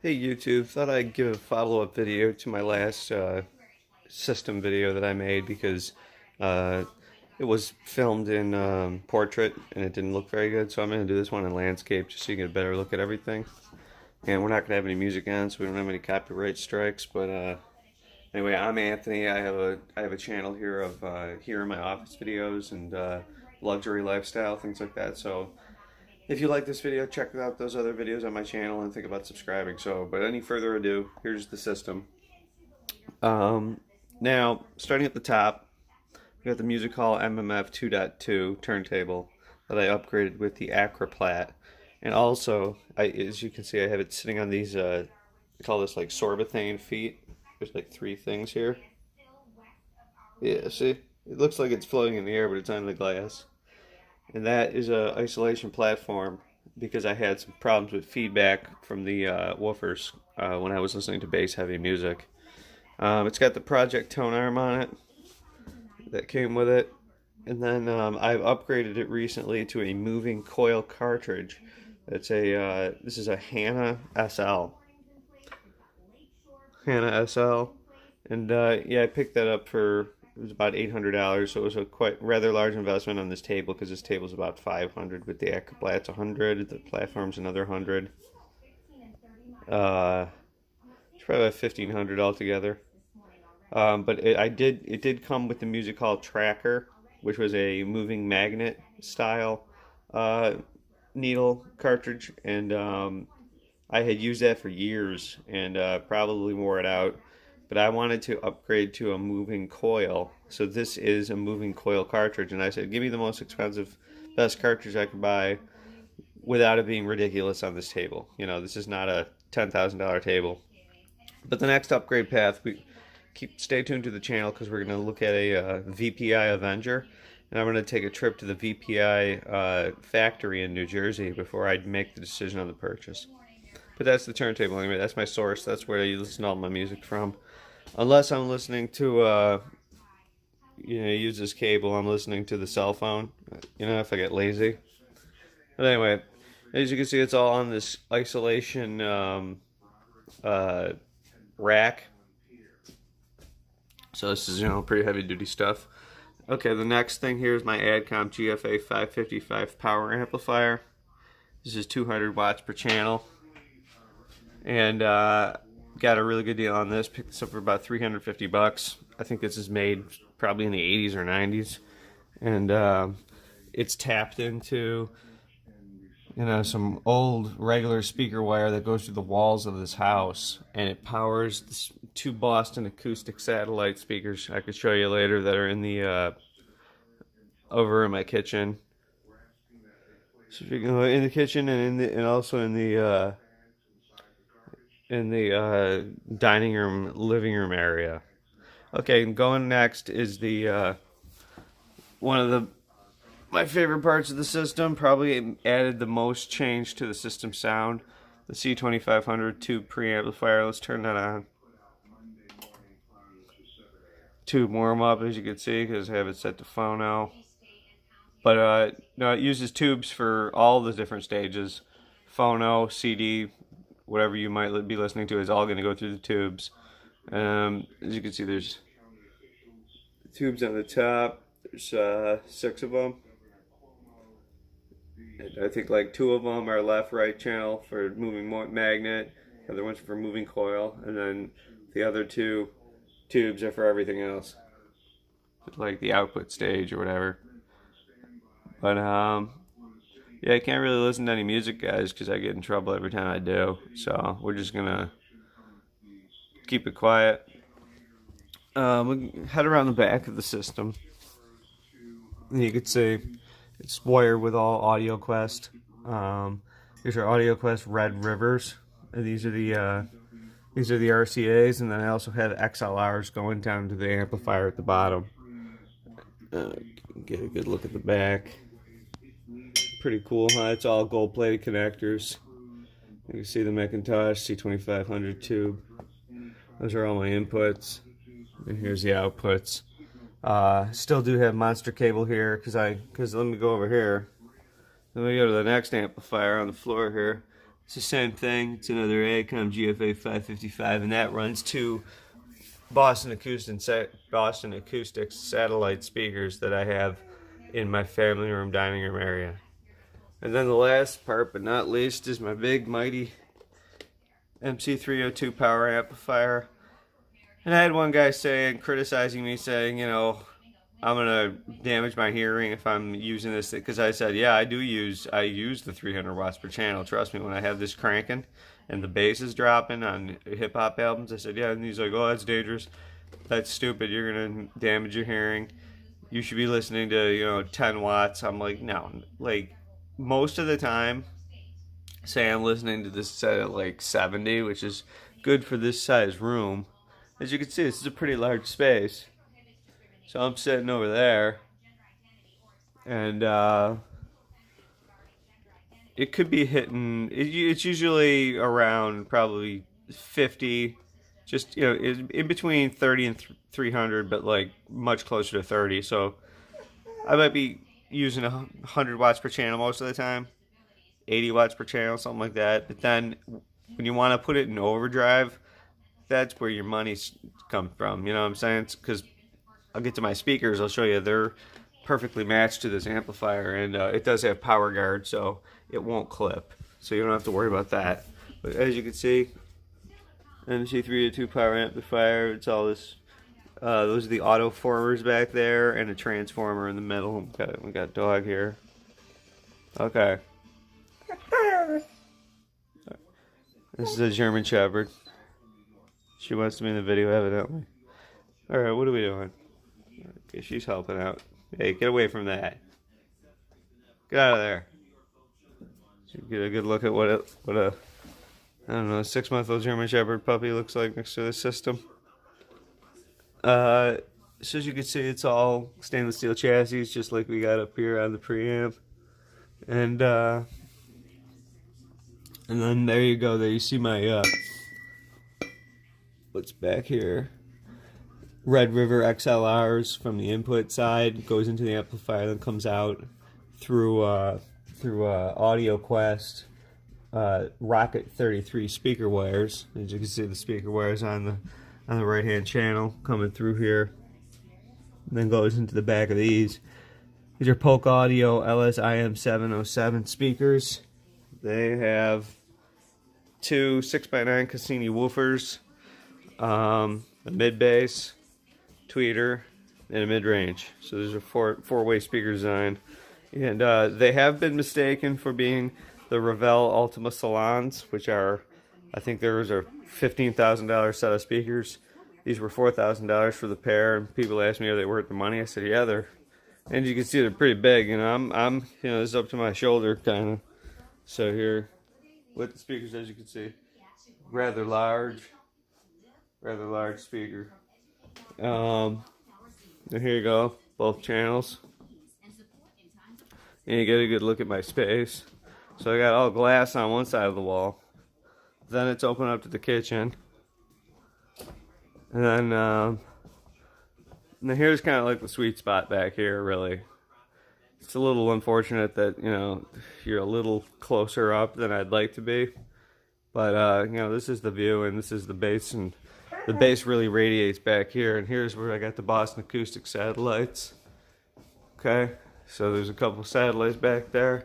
Hey YouTube, thought I'd give a follow-up video to my last system video that I made because uh, it was filmed in portrait and it didn't look very good, so I'm going to do this one in landscape just so you get a better look at everything. And we're not going to have any music on, so we don't have any copyright strikes, but anyway, I'm Anthony. I have a channel here of here in my office videos and luxury lifestyle, things like that, so if you like this video, check out those other videos on my channel and think about subscribing. So, but any further ado, here's the system. Now, starting at the top, we got the Music Hall MMF2.2 turntable that I upgraded with the Acroplat. And also, as you can see, I have it sitting on these, I call this like sorbethane feet. There's like 3 things here. Yeah, see? It looks like it's floating in the air, but it's on the glass. And that is a isolation platform because I had some problems with feedback from the woofers when I was listening to bass heavy music. It's got the Project Tonearm on it that came with it, and then I've upgraded it recently to a Moving Coil Cartridge. It's a this is a hana SL, and yeah, I picked that up for. It was about $800, so it was a rather large investment on this table because this table is about $500 with the Acroplat's $100, the platform's another $100. It's probably about $1,500 altogether. But it did come with the Music Hall Tracker, which was a moving magnet style needle cartridge, and I had used that for years and probably wore it out. But I wanted to upgrade to a moving coil. So this is a moving coil cartridge. And I said, give me the most expensive, best cartridge I could buy without it being ridiculous on this table. You know, this is not a $10,000 table. But the next upgrade path, stay tuned to the channel because we're going to look at a VPI Avenger. And I'm going to take a trip to the VPI factory in New Jersey before I make the decision on the purchase. But that's the turntable anyway. That's my source. That's where I listen to all my music from. Unless I'm listening to, use this cable, I'm listening to the cell phone, if I get lazy. But anyway, as you can see, it's all on this isolation rack. So this is, pretty heavy duty stuff. Okay, the next thing here is my Adcom GFA 555 power amplifier. This is 200 watts per channel. And got a really good deal on this. Picked this up for about $350. I think this is made probably in the 80s or 90s, and it's tapped into some old regular speaker wire that goes through the walls of this house, and it powers this 2 Boston acoustic satellite speakers I could show you later that are in the over in my kitchen. So if you go in the kitchen and also in the dining room, living room area. Okay, going next is the one of my favorite parts of the system. Probably added the most change to the system sound. The C2500 tube preamplifier. Let's turn that on. Tube warm up, as you can see, because I have it set to phono. But no, it uses tubes for all the different stages. Phono, CD, whatever you might be listening to is all going to go through the tubes. As you can see, there's tubes on the top. There's 6 of them. And I think like 2 of them are left-right channel for moving magnet. The other one's for moving coil, and then the other 2 tubes are for everything else, like the output stage or whatever. But yeah, I can't really listen to any music, guys, because I get in trouble every time I do. So we're just gonna keep it quiet. We head around the back of the system. And you can see it's wired with all Audioquest. These are Audioquest Red Rivers. And these are the RCAs, and then I also have XLRs going down to the amplifier at the bottom. Get a good look at the back. Pretty cool, huh? It's all gold-plated connectors. You can see the McIntosh C2500 tube. Those are all my inputs. And here's the outputs. Still do have monster cable here because let me go over here. Let me go to the next amplifier on the floor here. It's the same thing. It's another Adcom GFA 555, and that runs two Boston Acoustics satellite speakers that I have in my family room, dining room area. And then the last part, but not least, is my big, mighty MC302 power amplifier. And I had one guy criticizing me, saying, you know, I'm gonna damage my hearing if I'm using this, because I said, yeah, I use the 300 watts per channel. Trust me, when I have this cranking and the bass is dropping on hip hop albums, I said, yeah. And he's like, oh, that's dangerous, that's stupid, you're gonna damage your hearing. You should be listening to, you know, 10 watts. I'm like, no. Like, most of the time, say I'm listening to this set at like 70, which is good for this size room. As you can see, this is a pretty large space. So I'm sitting over there, and it could be hitting, it's usually around probably 50, just, you know, in between 30 and 300, but like much closer to 30. So I might be using 100 watts per channel most of the time, 80 watts per channel, something like that. But then when you want to put it in overdrive, that's where your money's come from, you know what I'm saying? Because I'll get to my speakers, I'll show you, they're perfectly matched to this amplifier, and it does have power guard, so it won't clip, so you don't have to worry about that. But as you can see, MC302 power amplifier, it's all this, those are the auto formers back there, and a transformer in the middle. We got a dog here. Okay. This is a German Shepherd. She wants to be in the video, evidently. Alright, what are we doing? Okay, she's helping out. Hey, get away from that. Get out of there. So you get a good look at what a I don't know, 6-month-old German Shepherd puppy looks like next to the system. So as you can see, it's all stainless steel chassis, just like we got up here on the preamp. And then there you go. There you see my what's back here. Red River XLRs from the input side, goes into the amplifier, then comes out through Audioquest Rocket 33 speaker wires. As you can see, the speaker wires on the right hand channel coming through here, and then goes into the back of these. These are Polk Audio LSiM707 speakers. They have two 6x9 Cassini woofers, a mid bass, tweeter, and a mid-range. So there's a four-way speaker design, and they have been mistaken for being the Revell Ultima Salons, which are, I think there was a $15,000 set of speakers. These were $4,000 for the pair, and people asked me are they worth the money. I said, yeah, they're, and you can see they're pretty big. You know, I'm you know, this is up to my shoulder kind of. So here, with the speakers, as you can see, rather large speaker. And here you go, both channels, and you get a good look at my space. So I got all glass on one side of the wall, then it's open up to the kitchen, and then now here's kind of like the sweet spot back here. Really, it's a little unfortunate that, you know, you're a little closer up than I'd like to be, but you know, this is the view, and this is the bass, and the bass really radiates back here. And here's where I got the Boston Acoustics satellites. Okay, so there's a couple satellites back there,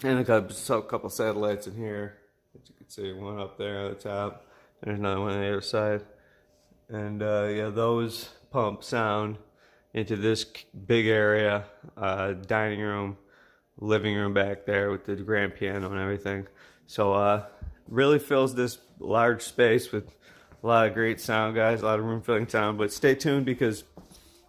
and I got a couple satellites in here. As you can see, one up there on the top, there's another one on the other side. And yeah, those pump sound into this big area, dining room, living room back there with the grand piano and everything. So really fills this large space with a lot of great sound, guys, a lot of room filling sound. But stay tuned, because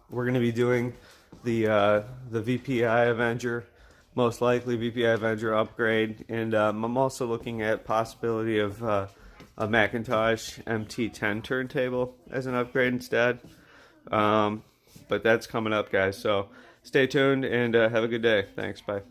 we're going to be doing the VPI Avenger, most likely VPI Avenger upgrade, and I'm also looking at possibility of a McIntosh MT10 turntable as an upgrade instead. But that's coming up, guys, so stay tuned, and have a good day. Thanks, bye.